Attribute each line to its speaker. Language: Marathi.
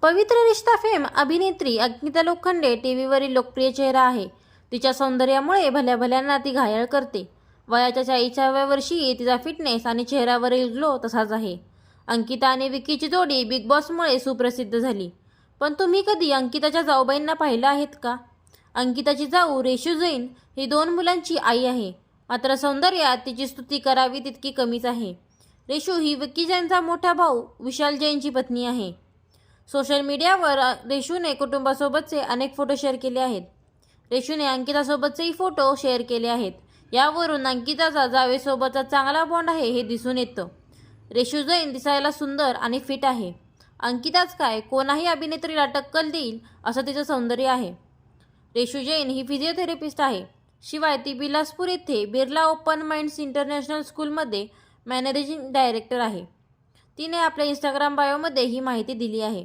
Speaker 1: पवित्र रिश्ता फेम अभिनेत्री अंकिता लोखंडे टीव्हीवरील लोकप्रिय चेहरा आहे. तिच्या सौंदर्यामुळे भल्या भल्यांना ती घायल करते. वयाच्या 40व्या वर्षी तिचा फिटनेस आणि चेहऱ्यावरील ग्लो तसाच आहे. अंकिता आणि विक्कीची जोडी बिग बॉसमुळे सुप्रसिद्ध झाली. पण तुम्ही कधी अंकिताच्या जाऊबाईंना पाहिलं आहेत का? अंकिताची जाऊ रेशू जैन ही 2 मुलांची आई आहे. मात्र सौंदर्यात तिची स्तुती करावी तितकी कमीच आहे. रेशू ही विक्की जैनचा मोठा भाऊ विशाल जैनची पत्नी आहे. सोशल मीडियावर रेशूने कुटुंबासोबतचे अनेक फोटो शेअर केले आहेत. रेशूने अंकितासोबतचेही फोटो शेअर केले आहेत. यावरून अंकिताचा जावेसोबतचा चांगला बॉन्ड आहे हे दिसून येतं. रेशू जैन दिसायला सुंदर आणि फिट आहे. अंकिताच काय कोणाही अभिनेत्रीला टक्कल देईल असं तिचं सौंदर्य आहे. रेशू जैन ही फिजिओथेरपिस्ट आहे. शिवाय ती बिलासपूर येथे बिर्ला ओपन माइंड्स इंटरनॅशनल स्कूलमध्ये मॅनेजिंग डायरेक्टर आहे. तिने आपल्या इंस्टाग्राम बायोमध्ये ही माहिती दिली आहे.